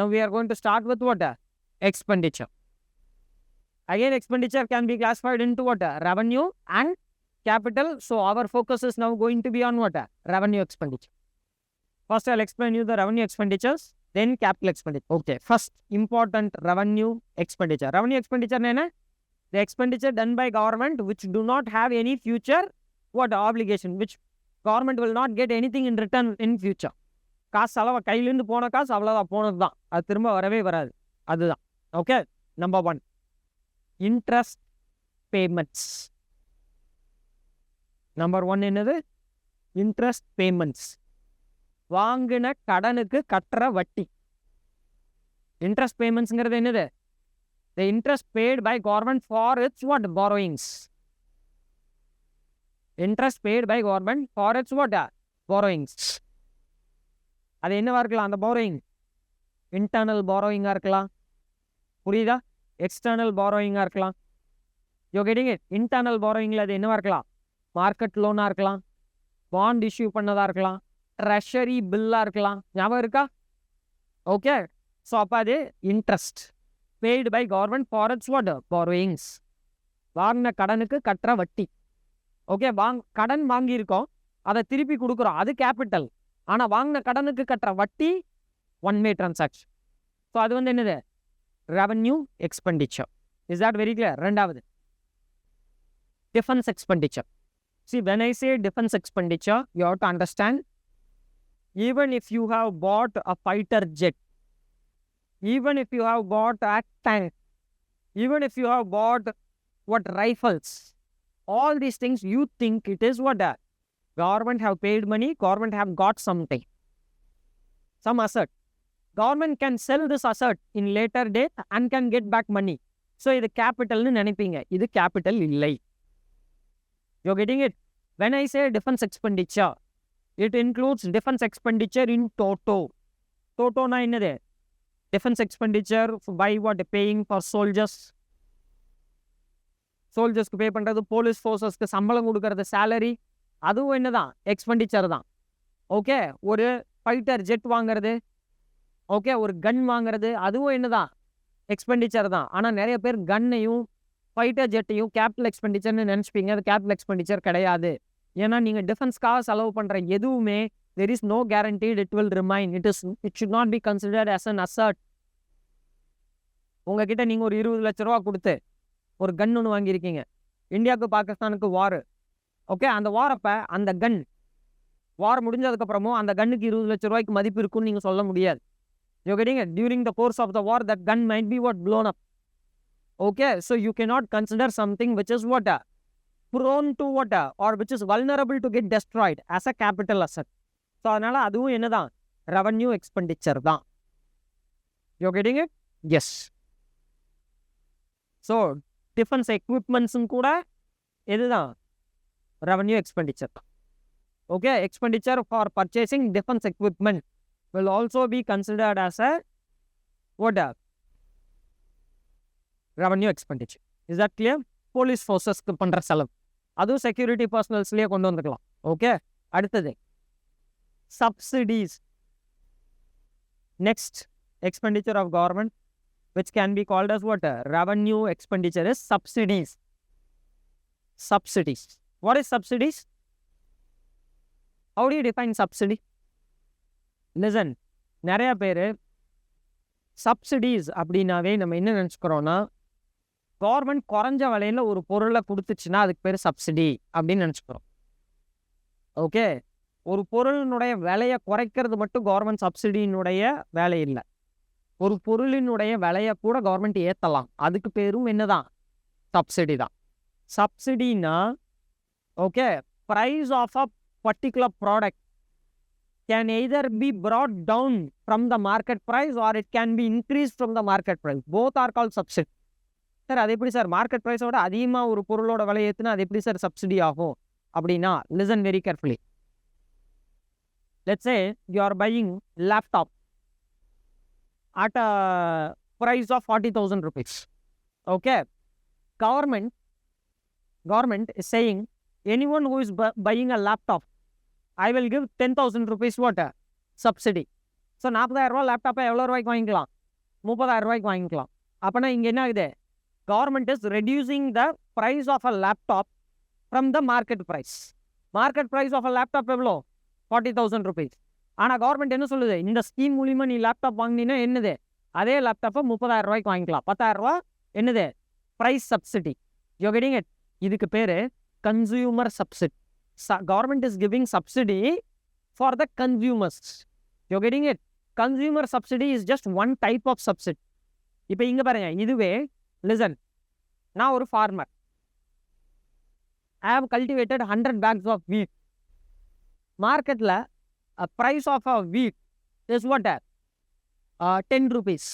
Now we are going to start with what? Expenditure. Again, expenditure can be classified into what? Revenue and capital. So our focus is now going to be on what? Revenue expenditure. First, I'll explain you the revenue expenditures, then capital expenditure. Okay, first important revenue expenditure. Revenue expenditure is the expenditure done by government which do not have any future what obligation, which government will not get anything in return in future. காசு செலவை கையிலேருந்து போன காசு அவ்வளோதான், போனது தான், அது திரும்ப வரவே வராது. அதுதான். Okay, number 1 interest payments. Number 1 என்னது? Interest payments. வாங்கின கடனுக்கு கட்டுற வட்டி. இன்ட்ரெஸ்ட் பேமெண்ட்ஸ்ங்கிறது என்னது? The interest paid by government for its what? Borrowings. Interest paid by government for its what? Borrowings. அது என்னவா இருக்கலாம் அந்த borrowing? Internal borrowing இருக்கலாம், புரியுதா? External borrowing இருக்கலாம். You're getting it? Internal borrowing அது என்னவா இருக்கலாம்? மார்க்கெட் லோனா இருக்கலாம், பாண்ட் இஷ்யூ பண்ணதா இருக்கலாம், ட்ரெஷரி பில்லா இருக்கலாம். ஞாபகம் இருக்கா? ஓகே, ஸோ அப்போ அது interest paid by government for its what? Borrowings. வாங்கின கடனுக்கு கட்டுற வட்டி. ஓகே, கடன் வாங்கியிருக்கோம், அதை திருப்பி கொடுக்குறோம், அது கேபிட்டல். ஆனால் வாங்கின கடனுக்கு கட்டுற வட்டி ஒன் வே டிரான்சாக்ஷன். ஸோ அது வந்து என்னது? Revenue expenditure. Is that very clear? ரெண்டாவது defence expenditure. See, when I say defense expenditure, you have to understand, even if you have bought a fighter jet, even if you have bought a tank, even if you have bought what rifles, all these things you think it is what? Government have paid money, government have got something, some asset. Government can sell this asset in later date and can get back money. So, இது capital னு நினைப்பீங்க, இது capital இல்லை. You're getting it? When I say defense expenditure, it includes defense expenditure in toto. Toto na என்னது? Defense expenditure by what? Paying for soldiers. சோல்ஜர்ஸ்க்கு பே பண்ணுறது, police ஃபோர்ஸஸ்க்கு சம்பளம் கொடுக்கறது, salary, அதுவும் என்னதான்? எக்ஸ்பெண்டிச்சர் தான். ஓகே, ஒரு ஃபைட்டர் ஜெட் வாங்குறது, ஓகே, ஒரு கன் வாங்குறது, அதுவும் என்னதான்? எக்ஸ்பெண்டிச்சர் தான். ஆனால் நிறைய பேர் கன்னையும் ஃபைட்டர் ஜெட்டையும் கேபிட்டல் எக்ஸ்பெண்டிச்சர்னு நினச்சிப்பீங்க. அது கேபிட்டல் எக்ஸ்பெண்டிச்சர் கிடையாது. ஏன்னா நீங்கள் டிஃபென்ஸ்க்காக செலவு பண்ணுற எதுவுமே there is no guaranteed it will remain. It should not be considered as an asset. உங்ககிட்ட நீங்கள் ஒரு 20 லட்ச ரூபா கொடுத்து ஒரு கன் ஒன்று வாங்கியிருக்கீங்க. இந்தியாவுக்கு பாகிஸ்தானுக்கு வார். ஓகே, அந்த வாரப்போ அந்த கன் வார் முடிஞ்சதுக்கப்புறமும் அந்த கன்னுக்கு 20 லட்ச ரூபாய்க்கு மதிப்பு இருக்குன்னு நீங்கள் சொல்ல முடியாது. You're getting it? During the course of the war, that gun might be what? Blown up. Okay, so you cannot consider something which is what? Prone to what? Or which is vulnerable to get destroyed as a capital asset. So அதனால் அதுவும் என்ன தான்? Revenue expenditure தான். You're getting it? Yes. So defence எக்யூப்மெண்ட்ஸும் கூட எதுதான்? Revenue expenditure தான். Okay, expenditure for purchasing defence equipment will also be considered as a what? Revenue expenditure. Is that clear? Police ஃபோர்ஸஸ்க்கு பண்ணுற செலவு, அதுவும் செக்யூரிட்டி பர்சனல்ஸ்லேயே கொண்டு வந்துக்கலாம். ஓகே, அடுத்தது subsidies. Next expenditure of government which can be called as what? Revenue expenditure is subsidies. Subsidies. What is subsidies? How do you define subsidy? Listen, நிறைய பேர் subsidies அப்படின்னாவே நம்ம என்ன நினச்சிக்கிறோன்னா, கவர்மெண்ட் குறைஞ்ச விலையில் ஒரு பொருளை கொடுத்துச்சுன்னா அதுக்கு பேர் சப்சிடி அப்படின்னு நினச்சிக்கிறோம். ஓகே, ஒரு பொருளினுடைய விலையை குறைக்கிறது மட்டும் கவர்மெண்ட் சப்சிடியினுடைய வேலை இல்லை. ஒரு பொருளினுடைய விலையை கூட கவர்மெண்ட் ஏற்றலாம், அதுக்கு பேரும் என்னதான்? சப்சிடி தான். சப்சிடினா okay, price of a particular product can either be brought down from the market price or it can be increased from the market price. Both are called subsidy. Sir அது எப்படி sir market ப்ரைஸோட அதிகமாக ஒரு பொருளோட விலை ஏற்றுனா அது எப்படி sir subsidy ஆகும் அப்படின்னா, listen very carefully. Let's say you are buying laptop at a price of 40,000 rupees. Okay, government is saying anyone who is buying a laptop, I will give 10,000 rupees what? Subsidy. So 40,000 லேப்டாப்பை எவ்வளோ ரூபாய்க்கு வாங்கிக்கலாம்? 30,000 ரூபாய்க்கு வாங்கிக்கலாம். அப்போனா இங்கே என்ன ஆகுது? Government is reducing the price of a laptop from the market price. Market price of a laptop எவ்வளோ? 40,000 rupees. ஆனால் கவர்மெண்ட் என்ன சொல்லுது? இந்த ஸ்கீம் மூலிமா நீ லேப்டாப் வாங்கினீங்கன்னா என்னது? அதே லேப்டாப்பை 30,000 ரூபாய்க்கு வாங்கிக்கலாம். 10,000 ரூபா என்னது? Price subsidy. You getting it? இதுக்கு பேர் consumer subsidy. Government is giving subsidy for the consumers. You getting it? Consumer subsidy is just one type of subsidy. இப்போ இங்கே பாருங்க, இதுவே லிசன், நான் ஒரு farmer. I have cultivated 100 bags of wheat. மார்க்கெட்டில் price of a wheat is what? 10 rupees.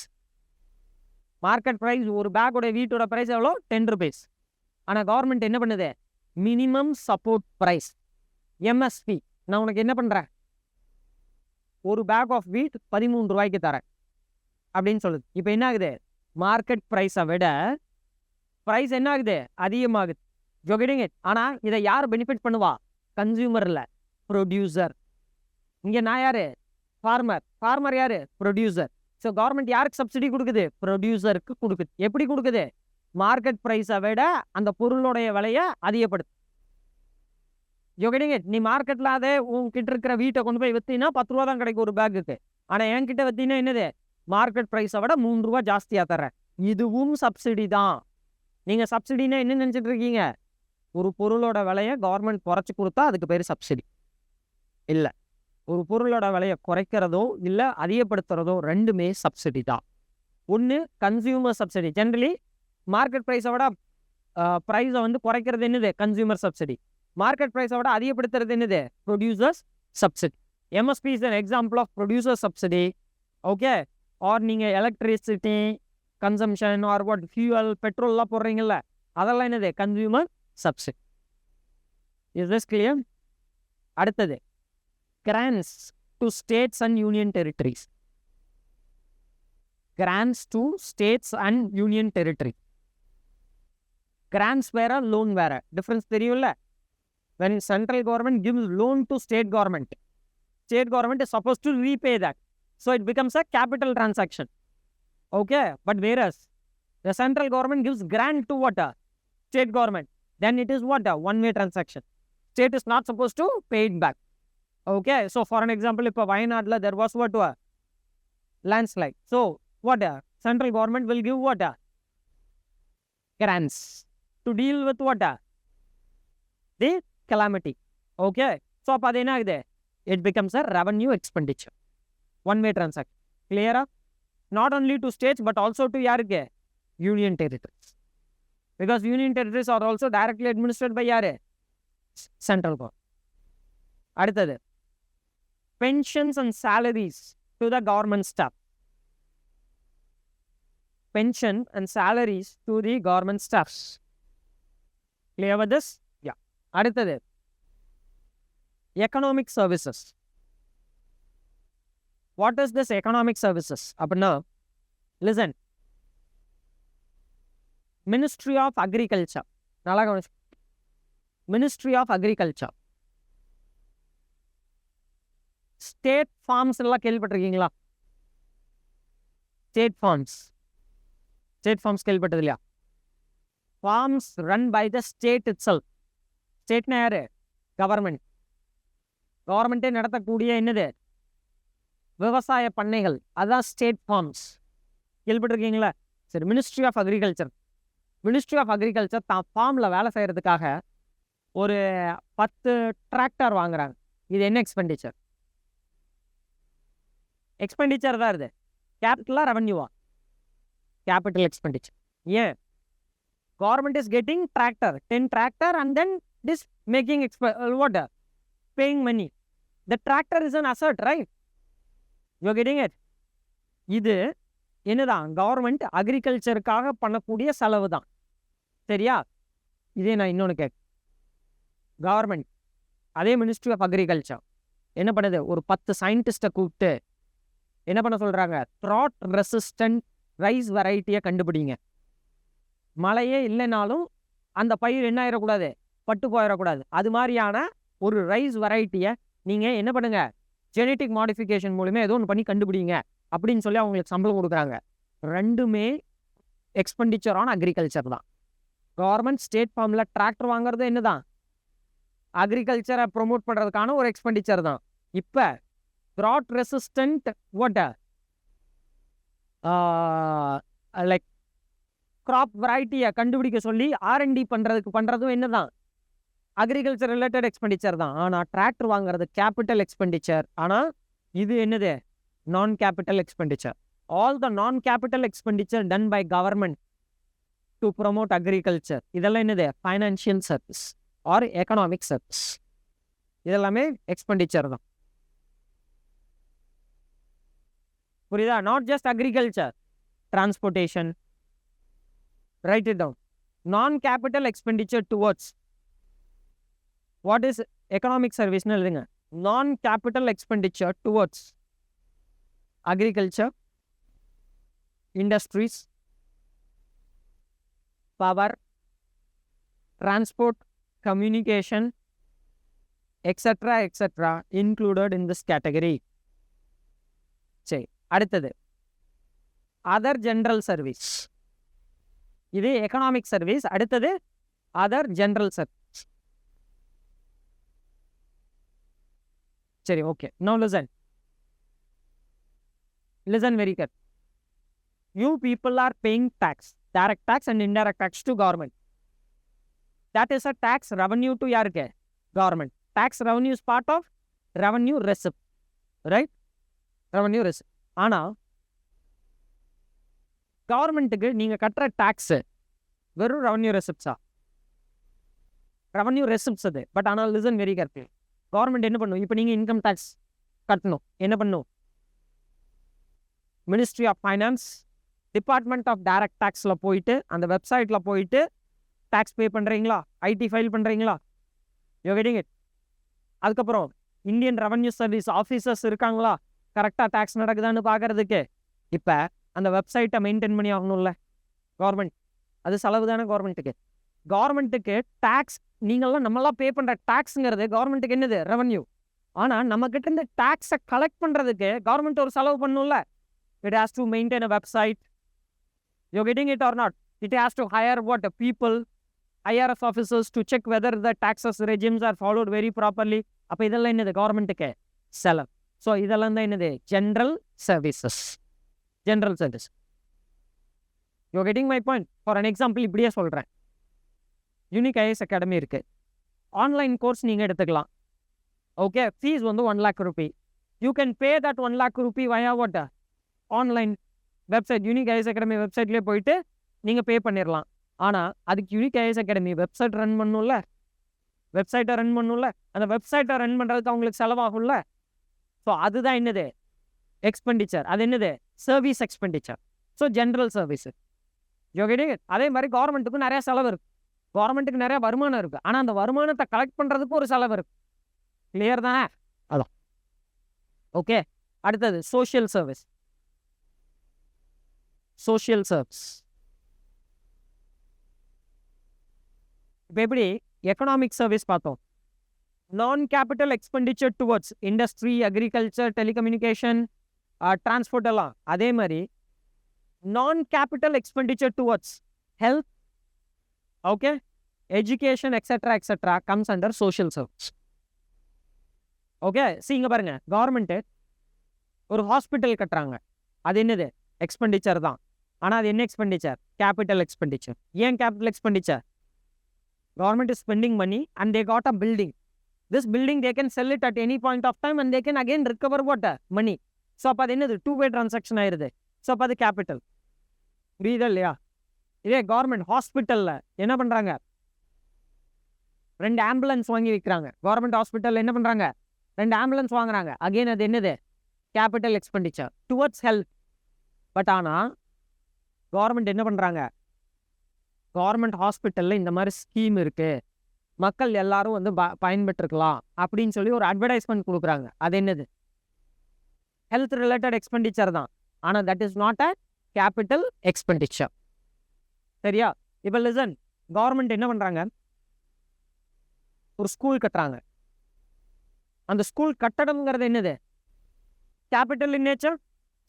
Market price ஒரு பேக்கோட வீட்டோட ப்ரைஸ் எவ்வளோ? 10 rupees. ஆனால் கவர்மெண்ட் என்ன பண்ணுது? Minimum support price, MSP. நான் உனக்கு என்ன பண்ணுறேன்? ஒரு பேக் ஆஃப் வீட் 13 ரூபாய்க்கு தரேன் அப்படின்னு சொல்லுது. இப்போ என்ன ஆகுது? மார்க்கெட் ப்ரைஸை விட ப்ரைஸ் என்ன ஆகுது? அதிகமாகுது. ஜோகிடிங் இட். ஆனால் இதை யார் பெனிஃபிட் பண்ணுவா? கன்சியூமர் இல்லை, ப்ரொடியூசர். இங்கே நான் யார்? ஃபார்மர். ஃபார்மர் யார்? ப்ரொடியூசர். ஸோ கவர்மெண்ட் யாருக்கு சப்சிடி கொடுக்குது? ப்ரொடியூசருக்கு கொடுக்குது. எப்படி கொடுக்குது? மார்க்கெட் ப்ரைஸை விட அந்த பொருளுடைய விலையை அதிகப்படுத்து. ஜோகிடிங் இட். நீ மார்க்கெட்டில் அதே உங்ககிட்ட இருக்கிற வீட்டை கொண்டு போய் விற்றீங்கன்னா 10 ரூபா தான் கிடைக்கும் ஒரு பேக்குக்கு. ஆனால் என்கிட்ட விற்றீங்கன்னா என்னது? மார்க்கெட் ப்ரைஸை விட 3 ரூபா ஜாஸ்தியாக தர்றேன். இதுவும் சப்சிடி தான். நீங்கள் சப்சிடின்னா என்ன நினச்சிட்டு இருக்கீங்க? ஒரு பொருளோட விலையை கவர்மெண்ட் குறைச்சி கொடுத்தா அதுக்கு பேர் சப்சிடி இல்லை. ஒரு பொருளோட விலையை குறைக்கிறதோ இல்லை அதிகப்படுத்துறதோ ரெண்டுமே சப்சிடி தான். ஒன்று கன்சியூமர் சப்சிடி. ஜென்ரலி மார்க்கெட் ப்ரைஸை விட ப்ரைஸை வந்து குறைக்கிறது என்னது? Consumer subsidy. மார்க்கெட் ப்ரைஸை விட அதிகப்படுத்துறது என்னது? Producers subsidy. MSP is an example of producer subsidy. Okay. Or நீங்கள் electricity consumption or what fuel பெட்ரோல்லாம் போடுறீங்கல்ல, அதெல்லாம் என்னது? Consumer subsidy. Is this clear? அடுத்தது grants to states and union territories. Grants to states and union territory. Grants வேற, loan வேற. Difference தெரியும்ல? when central government gives loan to state government is supposed to repay that. So it becomes a capital transaction. Okay. But whereas the central government gives grant to what? State government. Then it is what? One-way transaction. State is not supposed to pay it back. Okay. So for an example, if Wayanadla there was what? Landslide. So what? Central government will give what? Grants to deal with what? The calamity. Okay. So அப்போ அது என்ன ஆகுது? It becomes a revenue expenditure. One-way transaction. Clear? Not only to states but also to யாருக்கு? Union territories. Because union territories are also directly administered by யாரு? Central government. அடுத்தது pensions and salaries to the government staff. Pension and salaries to the government staffs. Clear with this? Yeah. அடுத்தது economic services. What is this economic services? அப்படின்னா listen, Ministry of Agriculture. நல்லா கவனிச்சு. Ministry of Agriculture. State farms எல்லாம் கேள்விப்பட்டிருக்கீங்களா? State farms கேள்விப்பட்டது இல்லையா? Farms run by the state itself. ஸ்டேட்னா யாரு? கவர்மெண்ட். கவர்மெண்ட்டே நடத்தக்கூடிய என்னது? விவசாய பண்ணைகள். அதுதான் ஸ்டேட் ஃபார்ம்ஸ். கேள்விப்பட்டிருக்கீங்களா? சரி. மினிஸ்ட்ரி ஆஃப் அக்ரிகல்ச்சர் தான் ஃபார்மில் வேலை செய்கிறதுக்காக ஒரு 10 டிராக்டர் வாங்குறாங்க. இது என்ன எக்ஸ்பெண்டிச்சர்? எக்ஸ்பெண்டிச்சர் தான் இது. கேபிட்டலா ரெவன்யூவா? Capital expenditure. ஏன்? Government is getting tractor, 10 tractor and then is making what? Paying money. The tractor is an asset, right? You getting it? இது என்னதான்? கவர்மெண்ட் அக்ரிகல்ச்சருக்காக பண்ணக்கூடிய செலவு தான். சரியா? இதே நான் இன்னொன்று கவர்மெண்ட் அதே மினிஸ்ட்ரி ஆஃப் அக்ரிகல்ச்சர் என்ன பண்ணுது? ஒரு 10 சயின்டிஸ்ட்டை கூப்பிட்டு என்ன பண்ண சொல்கிறாங்க? த்ராட் ரெசிஸ்டன்ட் ரைஸ் வெரைட்டியை கண்டுபிடிங்க. மழையே இல்லைனாலும் அந்த பயிர் என்ன ஆயிடக்கூடாது? பட்டு போயிடக்கூடாது. அது மாதிரியான ஒரு ரைஸ் வெரைட்டியை நீங்கள் என்ன பண்ணுங்க? ஜெனட்டிக் மாடிஃபிகேஷன் மூலமே ஏதோ ஒன்று பண்ணி கண்டுபிடிங்க அப்படின்னு சொல்லி அவங்களுக்கு சம்பளம் கொடுக்குறாங்க. ரெண்டுமே எக்ஸ்பெண்டிச்சர் ஆன் அக்ரிகல்ச்சர் தான். கவர்மெண்ட் ஸ்டேட் ஃபார்மில் டிராக்டர் வாங்குறது என்ன தான், அக்ரிகல்ச்சரை ப்ரொமோட் பண்ணுறதுக்கான ஒரு எக்ஸ்பெண்டிச்சர் தான். இப்போ ட்ராட் ரெசிஸ்டன்ட் லைக் கிராப் வெரைட்டியை கண்டுபிடிக்க சொல்லி R&D பண்ணுறதும் என்ன தான், அக்ரிகல்ச்சர் ரிலேட்டட் எக்ஸ்பெண்டிச்சர் தான். ஆனால் டிராக்டர் வாங்குறது கேபிட்டல் எக்ஸ்பெண்டிச்சர். ஆனால் இது என்னது, non capital expenditure. All the non capital expenditure done by government to promote agriculture, இதெல்லாம் என்னது, financial service or economic service. இதெல்லாமே எக்ஸ்பெண்டிச்சர் தான். புரியுதா? Not just agriculture, transportation. Write it down. Non capital expenditure towards what is economic சர்வீஸ்னு எழுதுங்க. Non capital expenditure towards agriculture, industries, power, transport, communication, etc. included in this category. சரி, அடுத்தது other general service. இது economic service. அடுத்தது other general service. சரி, okay. No listen very care. You people are paying tax, direct tax and indirect tax to government. That is a tax revenue to யாருக்கு, government. Tax revenue is part of revenue receipt, right? Revenue receipt. ஆனால் கவர்மெண்ட்டுக்கு நீங்கள் கட்டுற tax வெறும் revenue ரெசிப்ட்ஸா? Revenue receipts அது. But ஆனால் listen very carefully. Government என்ன பண்ணும், இப்போ நீங்கள் இன்கம் டேக்ஸ் கட்டணும், என்ன பண்ணும், ministry of finance, department of direct டேக்ஸில் போயிட்டு அந்த வெப்சைட்டில் போயிட்டு டேக்ஸ் பே பண்ணுறீங்களா, ஐடி ஃபைல் பண்ணுறீங்களா, யூ கெட்டிங் இட். அதுக்கப்புறம் இந்தியன் ரெவன்யூ சர்வீஸ் ஆஃபீஸர்ஸ் இருக்காங்களா, கரெக்டாக டேக்ஸ் நடக்குதான்னு பார்க்கறதுக்கு. இப்போ அந்த வெப்சைட்டை மெயின்டைன் பண்ணி ஆகணும்ல கவர்மெண்ட். அது செலவு தானே கவர்மெண்ட்டுக்கு. கவர்மெண்ட்டுக்கு டேக்ஸ், நீங்கள்லாம் நம்மளாம் பே பண்ணுற டேக்ஸுங்கிறது கவர்மெண்ட்டுக்கு என்னது, ரெவன்யூ. ஆனால் நம்மக்கிட்ட இந்த டேக்ஸை கலெக்ட் பண்ணுறதுக்கு கவர்மெண்ட் ஒரு செலவு பண்ணணும்ல. It has to maintain a website. You're getting it or not? It has to hire what? People, IRS officers to check whether the taxes regimes are followed very properly. அப்போ இதெல்லாம் என்னது, கவர்மெண்ட்டுக்கு செலவு. So இதெல்லாம் தான் என்னது, general services. General service. You getting my point? For an example இப்படியே சொல்கிறேன். யூனிக் ஐஏஎஸ் அகாடமி இருக்குது. ஆன்லைன் கோர்ஸ் நீங்கள் எடுத்துக்கலாம். ஓகே, ஃபீஸ் வந்து 1 lakh rupee. You can pay that 1 lakh rupee via what? Online website. Unique IAS academy வெப்சைட்லேயே போயிட்டு நீங்கள் pay பண்ணிடலாம். ஆனால் அதுக்கு unique IAS academy website run பண்ணணும்ல, வெப்சைட்டை ரன் பண்ணணும்ல, அந்த வெப்சைட்டை ரன் பண்ணுறதுக்கு அவங்களுக்கு செலவாகும்ல. ஸோ அதுதான் என்னது, எக்ஸ்பெண்டிச்சர். அது என்னது, service expenditure. So general service. You getting. அதே மாதிரி கவர்மெண்ட்டுக்கும் நிறையா செலவு இருக்குது, கவர்மெண்ட்டுக்கு நிறையா வருமானம் இருக்குது. ஆனால் அந்த வருமானத்தை கலெக்ட் பண்ணுறதுக்கு ஒரு செலவு இருக்குது. கிளியர் தானே? அதான். ஓகே, அடுத்தது சோஷியல் சர்வீஸ். சோஷியல் சர்வீஸ் இப்போ எப்படி எக்கனாமிக் சர்வீஸ் பார்த்தோம், நான் capital expenditure towards industry, agriculture, telecommunication, transport எல்லாம். அதே மாதிரி நான் capital expenditure towards health, okay, education, etcetera comes under social service. Okay, இங்கே பாருங்க, கவர்மெண்ட்டு ஒரு ஹாஸ்பிட்டல் கட்டுறாங்க. அது என்னது, எக்ஸ்பெண்டிச்சர் தான். ஆனால் அது என்ன எக்ஸ்பெண்டிச்சர், கேபிட்டல் எக்ஸ்பெண்டிச்சர். ஏன் capital expenditure? Government is spending money and they got a building. This building they can sell it at any point of time and they can again recover what? Money. So அப்போ அது என்னது, 2-way transaction ஆயிடுது. So அப்போ அது capital. புரியுதா இல்லையா? இதே government ஹாஸ்பிட்டலில் என்ன பண்ணுறாங்க, 2 ஆம்புலன்ஸ் வாங்கி வைக்கிறாங்க. கவர்மெண்ட் ஹாஸ்பிட்டலில் என்ன பண்ணுறாங்க, 2 ஆம்புலன்ஸ் வாங்குறாங்க. அகெயின் அது என்னது, capital expenditure towards health. But ஆனால் கவர்மெண்ட் என்ன பண்ணுறாங்க, கவர்மெண்ட் ஹாஸ்பிட்டலில் இந்த மாதிரி ஸ்கீம் இருக்குது, மக்கள் எல்லாரும் வந்து பயன்பெற்றுக்கலாம் அப்படின்னு சொல்லி ஒரு அட்வர்டைஸ்மெண்ட் கொடுக்குறாங்க. அது என்னது, ஹெல்த் ரிலேட்டட் எக்ஸ்பெண்டிச்சர் தான். ஆனால் that is not a capital expenditure. சரியா? இப்போ லிசன், கவர்மெண்ட் என்ன பண்ணுறாங்க, ஒரு ஸ்கூல் கட்டுறாங்க. அந்த ஸ்கூல் கட்டடம்ங்கிறது என்னது, capital in nature.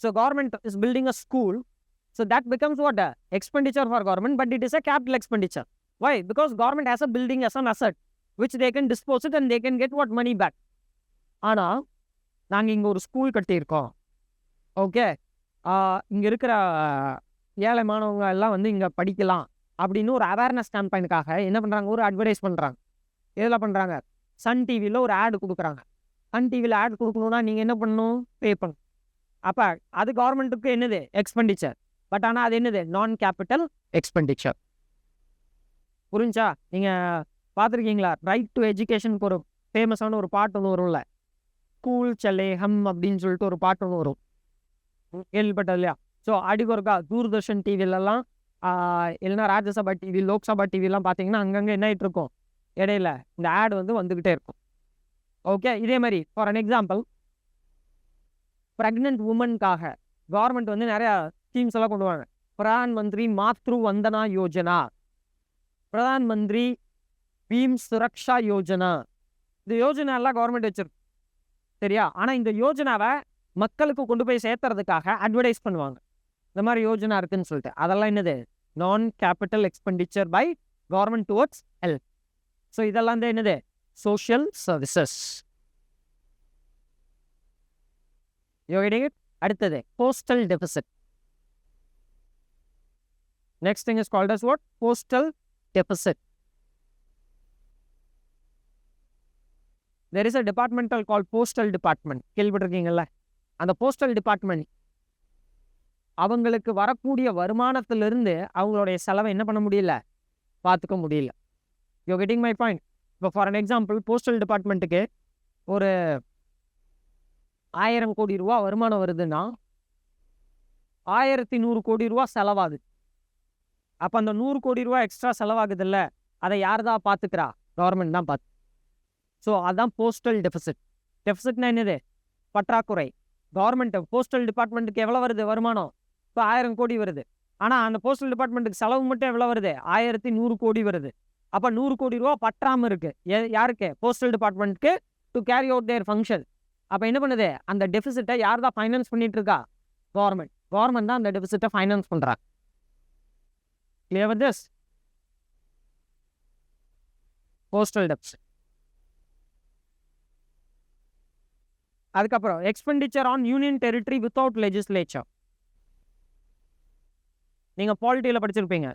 So government is building a school. So that becomes what? Expenditure for government, but it is a capital expenditure. Why? Because government has a building as an asset, which they can dispose it and they can get what? Money back. ஆனால் நாங்கள் இங்கே ஒரு school கட்டியிருக்கோம். Okay, இங்கே இருக்கிற ஏழை மாணவங்க எல்லாம் வந்து இங்கே படிக்கலாம் அப்படின்னு ஒரு அவேர்னஸ் கேம்பெயினுக்காக என்ன பண்ணுறாங்க? ஒரு அட்வர்டைஸ் பண்ணுறாங்க. எதில் பண்ணுறாங்க? சன் டிவியில் ஒரு ஆடு கொடுக்குறாங்க. சன் டிவியில் ஆட் கொடுக்கணுன்னா நீங்கள் என்ன பண்ணணும்? பே பண்ணணும். அப்போ அது கவர்மெண்ட்டுக்கு என்னது? எக்ஸ்பெண்டிச்சர். பட் ஆனால் அது என்னது? Non capital expenditure. புரிஞ்சா? நீங்கள் பார்த்துருக்கீங்களா? ரைட் டு எஜுகேஷனுக்கு ஒரு ஃபேமஸான ஒரு பாட்டு ஒன்று வரும்ல, ஸ்கூல் சலே ஹம் அப்படின்னு சொல்லிட்டு ஒரு பாட்டு ஒன்று வரும், கேள்விப்பட்டது இல்லையா? ஸோ அடிக்கு ஒருக்கா தூர்தர்ஷன் டிவிலெல்லாம் இல்லைன்னா ராஜ்யசபா டிவி, லோக்சபா டிவிலாம் பார்த்தீங்கன்னா அங்கங்கே என்ன ஆகிட்டு இருக்கும்? இடையில இந்த ஆட் வந்து வந்துக்கிட்டே இருக்கும். ஓகே, இதே மாதிரி ஃபார் அன் எக்ஸாம்பிள், ப்ரெக்னென்ட் உமனுக்காக கவர்மெண்ட் வந்து நிறையா ஸ்கீம்ஸ் எல்லாம் கொண்டு வாங்க. பிரதான் மந்திரி மாத்ரு வந்தனா யோஜனா, பிரதான் மந்திரி பீம் சுரக்ஷா யோஜனா. இந்த யோஜனா எல்லாம் கவர்மெண்ட் வச்சிருக்கு, சரியா? ஆனால் இந்த யோஜனாவை மக்களுக்கு கொண்டு போய் சேர்த்துறதுக்காக அட்வர்டைஸ் பண்ணுவாங்க, இந்த மாதிரி யோஜனா இருக்குன்னு சொல்லிட்டு. அதெல்லாம் என்னது? Non capital expenditure by government towards health. So இதெல்லாம் தான் என்னது? Social services. அடுத்தது postal deficit. Next thing is called as what? Postal deficit. There is a departmental called postal department. கேள்விப்பட்டிருக்கீங்கல்ல? அந்த போஸ்டல் டிபார்ட்மெண்ட் அவங்களுக்கு வரக்கூடிய வருமானத்திலிருந்து அவங்களுடைய செலவை என்ன பண்ண முடியல? பார்த்துக்க முடியல. You getting my point? இப்போ ஃபார் அன் எக்ஸாம்பிள், போஸ்டல் டிபார்ட்மெண்ட்டுக்கு ஒரு 1000 கோடி ரூபா வருமானம் வருதுன்னா 1100 கோடி ரூபா செலவாகுது. அப்போ அந்த 100 கோடி ரூபா எக்ஸ்ட்ரா செலவாகுது இல்லை, அதை யார் தான் பார்த்துக்கிறா? கவர்மெண்ட் தான் பார்த்து. ஸோ அதுதான் போஸ்டல் டெபிசிட். டெபிசிட்னா என்னது? பற்றாக்குறை. கவர்மெண்ட் போஸ்டல் டிபார்ட்மெண்ட்டுக்கு எவ்வளோ வருது வருமானம்? இப்போ 1000 கோடி வருது. ஆனால் அந்த போஸ்டல் டிபார்ட்மெண்ட்டுக்கு செலவு மட்டும் எவ்வளோ வருது? 1100 கோடி வருது. அப்போ 100 கோடி ரூபா பற்றாமல் இருக்கு. யாருக்கு? போஸ்டல் டிபார்ட்மெண்ட்டுக்கு, to carry out their function. அப்போ என்ன பண்ணுது? அந்த டெபிசிட்டை யார் தான் ஃபைனான்ஸ் பண்ணிட்டு இருக்கா? கவர்மெண்ட். கவர்மெண்ட் தான் அந்த டெபிசிட்டை ஃபைனான்ஸ் பண்ணுறாங்க. Clear with this? Postal deficit. அதுக்கப்புறம் expenditure on union territory without legislature. நீங்கள் பாலிட்டியில் படிச்சிருப்பீங்க.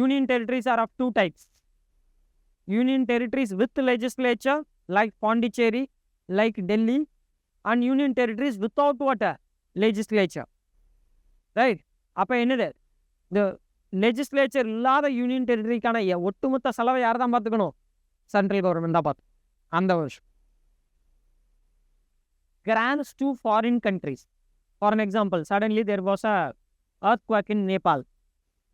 Union territories are of 2 types. Union territories with legislature like Pondicherry, like Delhi, and union territories without what? Legislature. Right? அப்போ என்னது? இந்த லெஜிஸ்லேச்சர் இல்லாத union டெரிட்டரிக்கான ஒட்டுமொத்த செலவை யார் தான் பார்த்துக்கணும்? சென்ட்ரல் கவர்மெண்ட் தான் பார்த்து. அந்த வருஷம் grants to foreign countries. For an example, suddenly there was a earthquake in Nepal.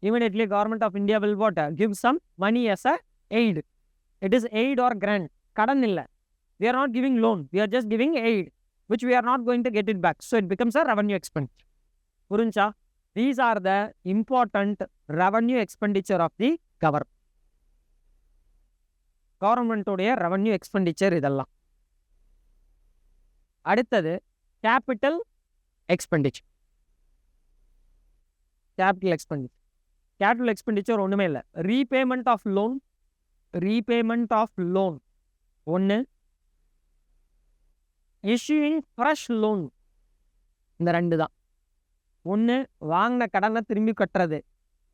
Immediately government of India will what? Give some money as a aid. It is aid or grant. Kadan illa. We are not giving loan. We are just giving aid, which we are not going to get it back. So it becomes a revenue expenditure. Puruncha? These are the important revenue expenditure of the government. Government உடைய revenue expenditure இதெல்லாம். அடுத்தது capital expenditure. Capital expenditure. Capital expenditure ஒன்றுமே இல்லை. Repayment of loan. Repayment of loan ஒன்று. Issuing fresh loan. இந்த 2 தான். ஒன்று வாங்கின கடனை திரும்பி கட்டுறது,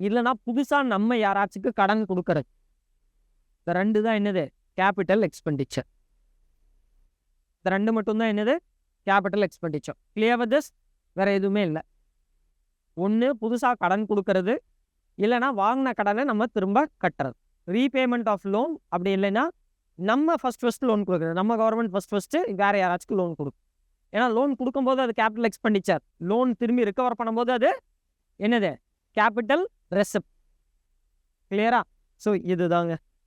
இல்லைனா புதுசாக நம்ம யாராச்சுக்கு கடன் கொடுக்கறது. இந்த 2 தான் என்னது? Capital expenditure. இந்த 2 மட்டும்தான் என்னது? Capital expenditure. Clear with this? வேறு எதுவுமே இல்லை. ஒன்று புதுசாக கடன் கொடுக்கறது, இல்லைனா வாங்கின கடனை நம்ம திரும்ப கட்டுறது. Repayment of loan. அப்படி இல்லைன்னா நம்ம ஃபஸ்ட் லோன் கொடுக்குறது. நம்ம கவர்மெண்ட் ஃபஸ்ட்டு வேறு யாராச்சுக்கு லோன் கொடுக்கும். ஏன்னா லோன் கொடுக்கும்போது அது கேபிட்டல் எக்ஸ்பெண்டிச்சர். லோன் திரும்பி ரிகவர் பண்ணும்போது அது என்னது? Capital receipt. கிளியரா? ஸோ இதுதாங்க.